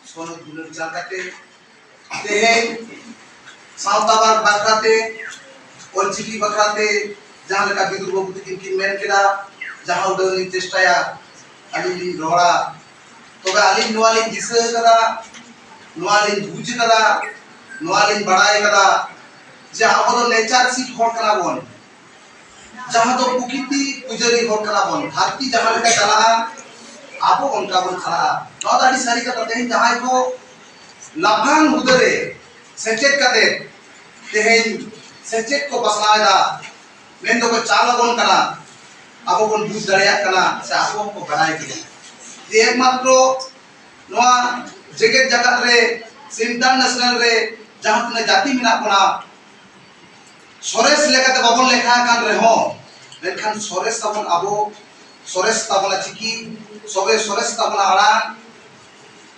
सोनो दुलर जाते तेहेन सावताबाद बाखराते ओलचिकी बाखराते जहाँ लगा बिदुर बाबू तकिन मेन केदा जहाँ उडनी चेष्टाया अली रोड़ा तो अली नवाली दिशा कदा नवाली बुझ कदा नवाली बड़ाई कदा जहाँ वो नेचर सीट होड़ कना बोन जहाँ तो पुकिती पुजरी होड़ कना बोन धरती जहाँ लगा चला आपो उनका बोन खड़ा नौदारी सारी का तेहेन जहाँ को लाभान उधरे सेचेट कते तेहेन सेचेट को बसनाएदा मेन तो को चाला बोन कना आपो बोन बुझ दरिया कना से आपो को बढ़ाई के एकमात्र नवा जगत जगत रे इंटरनेशनल रे जहाँ तुने जाति मिना कोना सोरेस लेकाते बाबन लेखा कान रे हो लेकिन सोरेस ताबन आबो सोरेस ताबन चिकी सोबे सोरेस ताबन आड़ा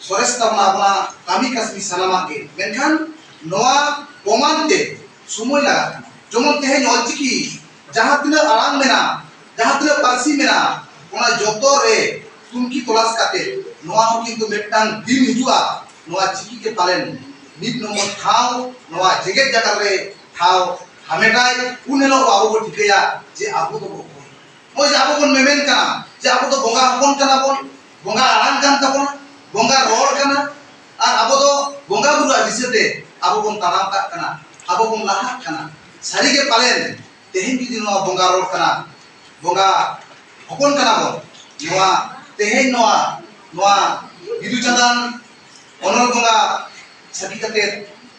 सोरेस ताबन अपना कामी कसमी सलामा के लेकिन नवा पोमानते सुमोय लगा जमन तेहे नॉल चिकी जहाँ तुने आराम मेना जहाँ तुने पारसी मेना कोना जोतो रे तुमकी तलाश काते नवा हो किंतु मेटांग दिन हिजुआ नवा चिकी के पालन नित नमो ठाव नवा जगत जगत रे ठाव हमेटाई उन्हें लोग आबो को ठिकया जे आबो तो मो जे आबो कोन मेमेन का जे आबो तो बोंगा हपन कना बोन बोंगा आराम कान तबोन बोंगा रोड कना और आबो तो बोंगा बुरु दिसते आबो कोन ताराम का कना आबो कोन लाहा कना सारी के पालन तेहेन की दिन बोंगा रोड कना बोंगा हपन कना बोन नवा तेहेन नवा बिदु चंदन ओनर बोंगा सकी कते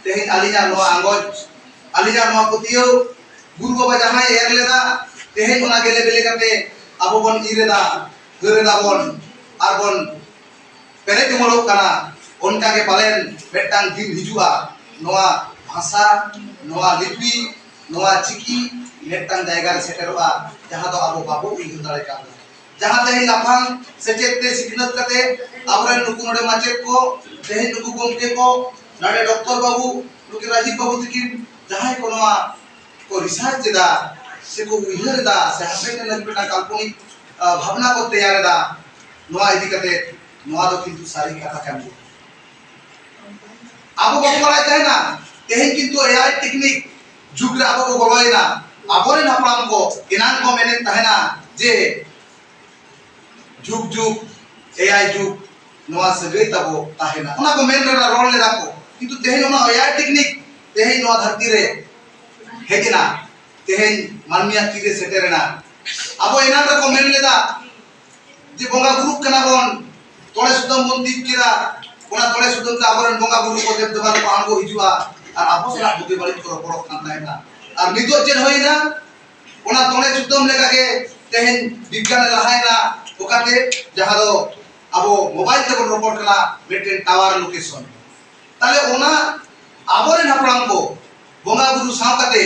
तेहेन आलिना नवा आंगज आलिजा नवा पुतियो गुरु बाबा जहाँ एर लेदा तेहेन ओना गेले बेले कते आबो बन इरेदा गरेदा बन आर बन पेरे तुमलो कना उनका के पालन बेटांग दिन हिजुआ नवा भाषा नवा लिपि नवा चिकी बेटांग जायगा रे सेटेरोआ जहाँ तो आबो बाबू उइहु दाड़े का जहाँ तेहेन लाफांग सेचेते सिखनत कते आबरे नुकु नोडे माचेत को तेहेन नुकु गोमके को नाडे डॉक्टर बाबू नुकु राजीव बाबू तकिन जहाँ को नवा को रिसर्च दा से को उइहर दा से हमें लग बेटा काल्पनिक भावना को तैयार दा नवा इदी कते नवा दो किंतु सारी कथा काम आबो बाबू बड़ाई ताहे ना तेहेन किंतु एआई टेक्निक जुग रे आबो को बोलायना आबोरे नापराम को इनान को मेने ताहे ना जे जुग जुग एआई जुग नवा से गे तबो ताहे ना ओना को मेन रे रोल ले राखो किंतु तेहेन ओना एआई टेक्निक तेहेन नवा धरती रे हेजना तेहेन मानमिया तीरे सेटेरेना आबो इनान रे को मेन लेदा जे बोंगा गुरु कना बोन तोळे सुदम बोन दीप केदा ओना तोळे सुदम ता आबरन बोंगा गुरु को देव देवाल को आंगो हिजुआ और आबो सला बुद्धि बळि को पड़क कान ताहेना और नितो चेन होइना ओना तोळे सुदम लेका के तेहेन विज्ञान लहायना ओकाते जहां दो आबो मोबाइल ते बोन रिपोर्ट कला मेटेन टावर लोकेशन ताले ओना आबोरे नापराम को बोंगा गुरु सावकाते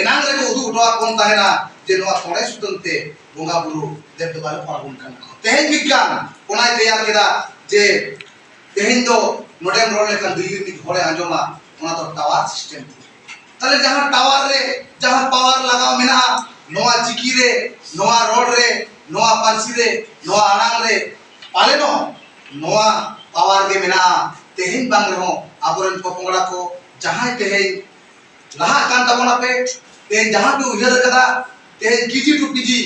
एनांग रे को उदु उठवा कोन ताहेना जे नवा तोळे सुदमते बोंगा गुरु देव देवाल को आगुन काना तेहेन विज्ञान कोनाय तैयार केदा जे तेहेन दो नोडेम रोड लेखन दिल्ली नि घोड़े आंजोमा ओना तो टावर सिस्टम ताले जहां टावर रे जहां पावर लगाव मेना नवा चिकी रे नवा रोड रे नवा पारसी रे नवा आनांग रे पाले नो नवा पावर के मेना तेहेन बांग रे हो आबोरन पोंगड़ा को जहां तेहेन लहा कान तबोना पे तेहेन जहां पे उइहर कदा तेहेन कीजी टू पीजी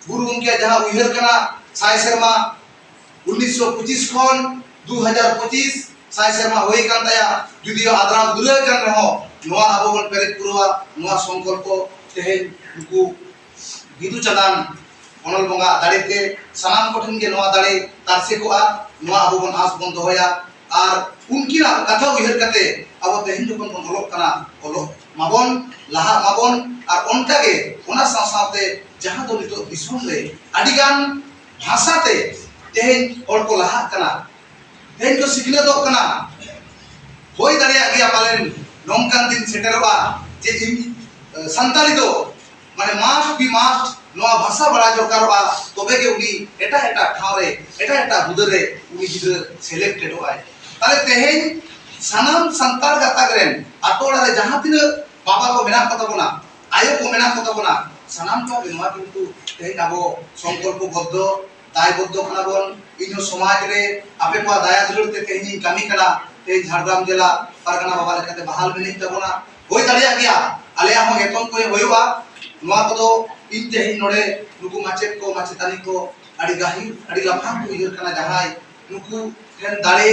गुरु उनके जहां उइहर कना साय शर्मा 1925 खन 2025 साय शर्मा होई कान ताया जुदियो आद्राम दुले कान रहो नवा आबो बन पेरे पुरवा नवा संकल्प तेहेन उनको बिदु चंदन ओनल बोंगा दाड़ेते सनाम कोठन के नवा दाड़े तारसे को आ नवा आबो बन आस बन दोया और उनकी ना कथा उइहर कते अब तेहेन जखन बन ओलोक कना ओलोक माबन लाहा माबन और उनका के ओना सासाते जहां दो नितो दिसुम रे अडिगान भाषाते तेहेन और को लाहा कना तेहेन को सिखने दो कना होई दाड़िया गया पालेन नोंकान दिन सेटेरबा जे संताली दो माने मास्ट बी मास्ट नवा भाषा बड़ा दरकारबा तबे के उनी एटा एटा ठावरे एटा बुदरे उनी गिदर सिलेक्टेड होय ताले तेहेन सानाम संतार गाताग्रेन आटोड़ा रे जहां तिन बाबा को मेना कतबोना आयो को मेना कतबोना सानाम का बिनवा किंतु तेहेन आबो संकल्प बद्ध दायबद्ध खाना बन इन समाज रे आपे को दाया दुलर ते तेही कमी कला ते झारग्राम जिला परगना बाबा लेकाते बहाल मिनी तबना होय दाड़िया गया आले हम एतन को होयवा नोआ को इन तेही नोडे नुकु माचेत को माचेतानी को अड़ी गाही अड़ी लफांग को इहर कना जहाय नुकु ठेन दाड़े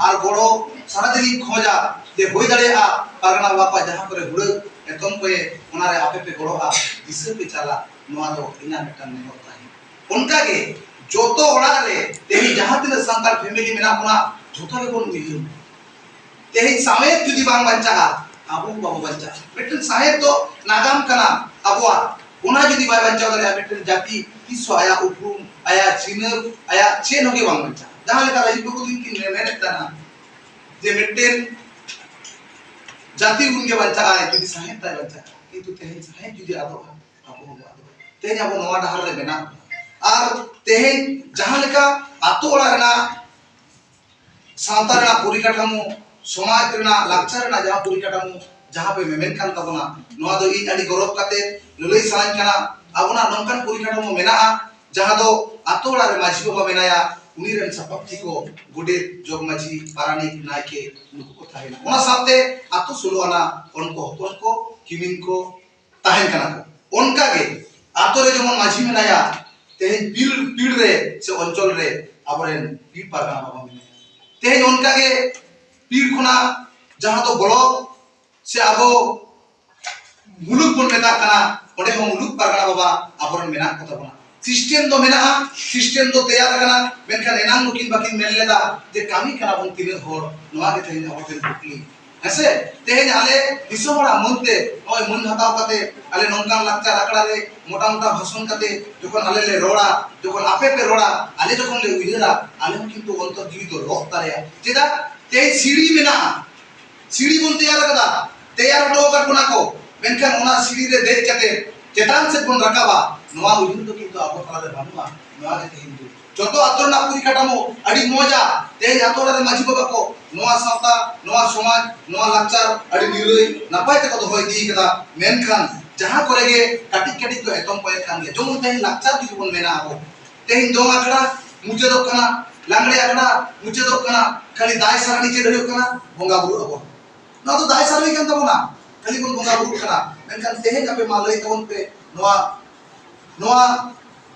आर गोड़ो सारा दिन खोजा जे होय दाड़िया परगना बाबा जहां करे हुड़ एतन को ओनारे आपे पे गोड़ोआ दिसे पे चला नोआ दो इना मिटन ने होता है उनका के जोतो ओड़ा रे तेही जहां तिन संताल फैमिली मेना पुना जोतो के बोन उइहर तेही साहेब जुदी बांग बच्चा आबो बाबू बच्चा मिटन साहेब तो नागाम कना अबवा ओना जुदी बाय बच्चा दरे मिटन जाति किसो आया उपरुम आया चिनब आया चेन होगे बांग बच्चा जहां लेका राजी को दिन की मेने तना जे मिटन जाति उनके बच्चा आए जुदी साहेब ताय बच्चा किंतु तेही साहेब जुदी आदो आबो आदो तेही आबो नवा डहर रे बेना और तेही जहां लेका आतो ओड़ा रेना सावता रेना परिकाठामो समाज रेना लाक्चर रेना जहां परिकाठामो जहां पे मेमेन कान तबना नोआ दो इन अडी गौरव काते ललई सालान कना अबना नोंकान परिकाठामो मेना जहां दो आतो ओड़ा रे माजी बाबा मेनाया उनी रेन सपक्ति को गुडे जोग माजी पारानिक नायके नुको को थाहेना ओना साथे आतो सुलोआना उनको हपन को किमिन को ताहेन कना को उनका के आतो रे जमन माजी मेनाया तेही पीड़ रे से अंचल रे आबरेन पीड़ पारगाना बाबा मेनाया तेही उनका के पीड़ खुना जहां तो ब्लॉक से आबो मुलुक बन मेता कना ओडे हो मुलुक पारगाना बाबा आबरेन मेना को तबना सिस्टम तो मेना सिस्टम तो तैयार कना मेनखान एनांग नुकिन बाकिन मेन लेदा जे कामी कना बन तिने होर नोआ के तेही आबोतेन बुकली हसे तेही आले दिसोमड़ा मनते ओय मन हताव काते आले नोंकान लाक्चर आकड़ा रे मोटा मोटा भाषण काते जखन आले ले रोड़ा जखन आपे पे रोड़ा आले जखन ले उइहरा आले किंतु अंतर जीवित रोक तारेया चेदा तेही सीढ़ी मेना सीढ़ी बन तैयार कदा तैयार हटो कर कोना को मेनखान ओना सीढ़ी रे देख काते चेतान से बन रकाबा नोआ उइहर तो किंतु आबो ताला रे बानुआ नोआ के तेही जोतो आतोना पुरी काटामो अड़ी मोजा तेही आतोरा रे माजी बाबा को नोआ सावता नोआ समाज नोआ लाक्चर अड़ी निरई नापाय ते को होय दी कदा मेनखान जहां करे गे काटिक काटिक तो एतम पय खान गे जोमन तेही लाक्चर जुदी बन मेना आबो तेही दो आखड़ा मुचे दो कना लांगड़े आखड़ा मुचे दो कना खाली दाय सारणी चे रहियो कना बोंगा बुरु आबो ना तो दाय सारणी कन तबना खाली बन बोंगा बुरु कना मेनखान तेही आपे मालई तवन पे नोआ नोआ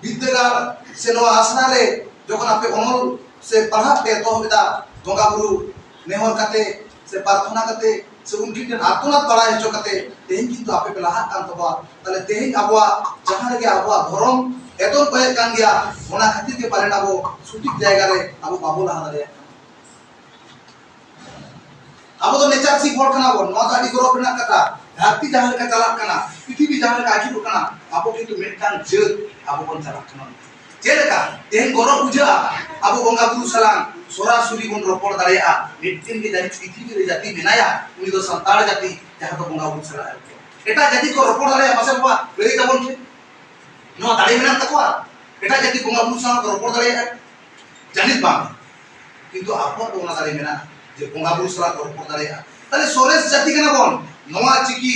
विद्यागार से नोआ आसना रे जखन आपे अमल से पढ़ा पे तो होबेदा बोंगा बुरु नेहर काते से प्रार्थना काते से उनकी के आत्मनाथ पढ़ा हेचो काते तेही किंतु आपे पे लाहा कान तबा तले तेही आबवा जहां रे आबवा धर्म एतन पय कान गया ओना खातिर के पारेन आबो सठिक जायगा रे आबो बाबो लाहा दारे आबो तो नेचर सी हॉल कना बो नोआ गाडी गरो बिना कथा धरती जहां लेका चला कना पृथ्वी जहां लेका आखिर कना आबो किंतु मेटकान जेत आबो बन चला कना जेलेका तेन गरो बुझा आबो बोंगा बुरु सलाम सोरासुरी बन रोपड़ दाड़िया मिटकिन के जाति पृथ्वी रे जाति मेनाया उनी दो संताल जाति जहां तो बोंगा बुरु सलाम एटा जाति को रोपड़ दाड़िया पासे बाबा लई तबन के नो दाड़ी मेना तकवा एटा जाति बोंगा बुरु सलाम को रोपड़ दाड़िया जानित बा किंतु आपो तो ओना दाड़ी मेना जे बोंगा बुरु सलाम को रोपड़ दाड़िया ताले सोरेस जाति कना बन नोआ चिकी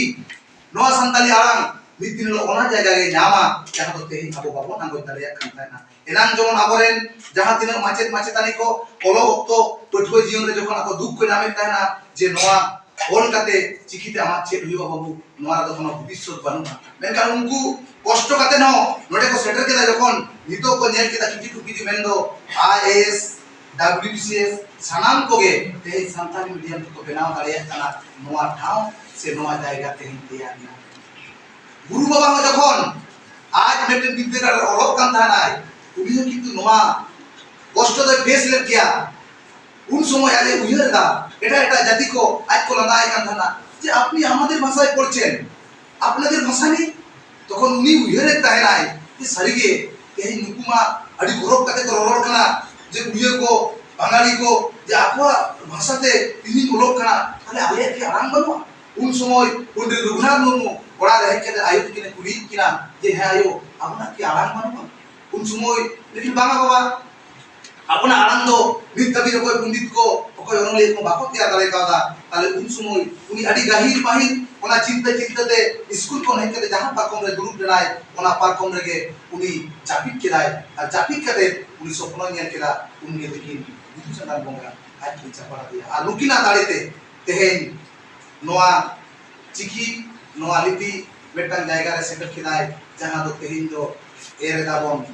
नोआ संताली आराम मिद दिन लो ओना जायगा गे नामा जहां तो तेही आबो बाबो नांगो दाड़िया खानताना एनान जमन आबोरेन जहां तिना माचेत माचेतानी को ओलो ओक्तो पठुआ जीवन रे जखन आको दुख को नामे ताना जे नोआ ओल काते चिकीते आमा चेत हुइबा बाबू नोआ रे कोनो भविष्य बानुमा मेनकान उनको कष्ट काते न नोडे को सेटर केदा जखन नितो को नेल केदा किटी टुकी मेनदो आईएएस डब्ल्यूबीसीएस सानाम कोगे तेही संताली मीडियम को बनाव दाड़िया काना नोआ ठाव से नोआ जायगा तेही तैयार ना गुरु बाबा हो जखन आज मेटन विद्यागार अलग कान थानाय उनी किंतु नोआ कष्ट दे फेस ले किया उन समय आले उइहरदा এটা এটা জাতি को आज को लंगाय कान थाना যে আপনি আমাদের ভাষায় পড়ছেন আপনাদের ভাষা নেই তখন উনি উইহরে তাহেনায় যে সারিগে এই নুকুমা আদি গরব কাতে রড় কানা যে উইয়ে को বাঙালি को যে আপা ভাষাতে তিনি গলক কানা তাহলে আলে কি আরাম বানো उन समय पंडित रघुनाथ मुर्मू बड़ा रह के आयो किने कुली किना जे है आयो आपना की आराम बानो उन समय लेकिन बांगा बाबा ᱟᱵᱚᱱᱟᱜ ᱟᱲᱟᱝ ᱫᱚ ᱱᱤᱛ ᱫᱷᱟᱹᱵᱤᱡ ᱚᱠᱚᱭ ᱯᱚᱱᱰᱤᱛ ᱠᱚ ᱚᱠᱚᱭ ᱚᱱᱚᱞᱤᱭᱟᱹ ᱠᱚ ᱵᱟᱠᱚ ᱛᱮᱭᱟᱨ ᱫᱟᱲᱮ ᱠᱟᱣᱫᱟ ᱛᱟᱦᱞᱮ ᱩᱱ ᱥᱚᱢᱚᱭ ᱩᱱᱤ ᱟᱹᱰᱤ ᱜᱟᱹᱦᱤᱨ ᱯᱟᱹᱦᱤᱞ ᱚᱱᱟ ᱪᱤᱱᱛᱟᱹ ᱛᱮ ᱥᱠᱩᱞ ᱠᱷᱚᱱ ᱦᱮᱡ ᱠᱟᱛᱮ ᱡᱟᱦᱟᱸ ᱯᱟᱨᱠᱚᱢ ᱨᱮ ᱫᱩᱲᱩᱵ ᱞᱮᱱᱟᱭ ᱚᱱᱟ ᱯᱟᱨᱠᱚᱢ ᱨᱮᱜᱮ ᱩᱱᱤ ᱡᱟᱹᱯᱤᱫ ᱠᱮᱫᱟᱭ ᱟᱨ ᱡᱟᱹᱯᱤᱫ ᱠᱟᱛᱮ ᱩᱱᱤ ᱥᱚᱯᱱᱚᱭ ᱧᱮᱞ ᱠᱮᱫᱟ ᱩᱱᱜᱮ ᱛᱤᱠᱤᱱ ᱵᱤᱫᱩ ᱪᱟᱸᱫᱟᱱ ᱵᱚᱸᱜᱟ ᱟᱡ ᱠᱤᱱ ᱪᱟᱯᱟᱲ ᱟᱫᱮᱭᱟ ᱟᱨ ᱱᱩᱠᱤᱱᱟᱜ ᱫᱟᱲᱮᱛᱮ ᱛᱮᱦᱮᱧ ᱱᱚᱣᱟ ᱪᱤᱠᱤ ᱱᱚᱣᱟ ᱞᱤᱯᱤ ᱢᱤᱫᱴᱟᱝ ᱡᱟᱭᱜᱟ ᱨᱮ ᱥᱮᱴᱮर ᱠᱮᱫᱟᱭ ᱡᱟᱦᱟᱸ ᱫᱚ ᱛᱮᱦᱮᱧ ᱫᱚ ᱮᱨ ᱮᱫᱟᱵᱚᱱ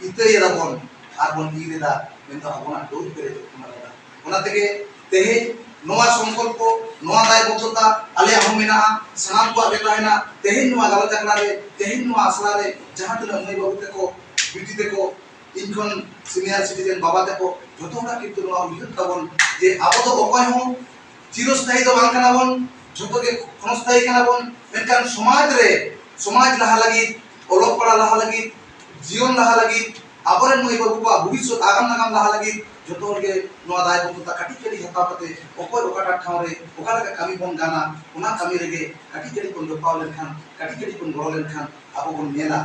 ᱤᱛᱟᱹᱭ ᱮᱫᱟᱵᱚन ᱟᱨᱵᱚᱱ ᱤᱨ ᱮᱫᱟ ᱢᱮᱱᱫᱚ ᱟᱵᱚᱱᱟᱜ ᱰᱳᱨ ᱯᱮᱨᱮᱡᱚᱜ ᱠᱟᱱᱟ ᱫᱟᱫᱟ ᱚᱱᱟ ᱛᱮᱜᱮ ᱛᱮᱦᱮᱧ ᱱᱚᱣᱟ ᱥᱚᱝᱠᱚᱞᱯᱚ ᱱᱚᱣᱟ ᱫᱟᱭᱵᱚদ্ধᱚᱛᱟ ᱟᱞᱮᱭᱟᱜ ᱦᱚᱸ ᱢᱮᱱᱟᱜᱼᱟ ᱥᱟᱱᱟᱢ ᱠᱚᱣᱟᱜ ᱜᱮ ᱛᱟᱦᱮᱱᱟ ᱛᱮᱦᱮᱧ ᱱᱚᱣᱟ ᱜᱟᱞᱚᱪ ᱟᱠᱷᱲᱟ ᱨᱮ ᱛᱮᱦᱮᱧ ᱱᱚᱣᱟ ᱟᱥᱲᱟ ᱨᱮ ᱡᱟᱦᱟᱸ ᱛᱤᱱᱟᱹᱜ ᱢᱟᱹᱭ ᱵᱟᱹᱵᱩ ᱛᱟᱠᱚ ᱵᱤᱴᱤ ᱛᱟᱠᱚ ᱤᱧ ᱠᱷᱚᱱ ᱥᱤᱱᱤᱭᱟᱨ ᱥᱤᱴᱤᱡᱮᱱ ᱵᱟᱵᱟ ᱛᱟᱠᱚ ᱡᱚᱛᱚ ᱦᱚᱲᱟᱜ ᱠᱤᱱᱛᱩ ᱱᱚᱣᱟ ᱩᱭᱦᱟᱹᱨ ᱛᱟᱵᱚᱱ ᱡᱮ ᱟᱵᱚ ᱫᱚ ᱚᱠᱚᱭ ᱦᱚᱸ চিরস্থায়ী ᱫᱚ ᱵᱟᱝ ᱠᱟᱱᱟ ᱵᱚᱱ ᱡᱚᱛᱚ ᱜᱮ ক্ষণস্থায়ী ᱠᱟᱱᱟ ᱵᱚᱱ ᱢᱮᱱᱠᱷᱟᱱ সমাজ লাহা লাগি অলোক পড়া লাহা লাগি জীবন লাহা লাগি আবরেন মাই বাবু কো ভবিষ্যৎ আগাম নাগাম লাহা লাগি যত হলগে নোয়া দায় বন্ধুতা কাটি কাটি হাতাও কাতে অকয় ওকাটা ঠাউরে ওকাটা কামি বন গানা ওনা কামি রেগে কাটি কাটি কোন জপাও লেনখান কাটি কাটি কোন গড় লেনখান আবো বন মেলা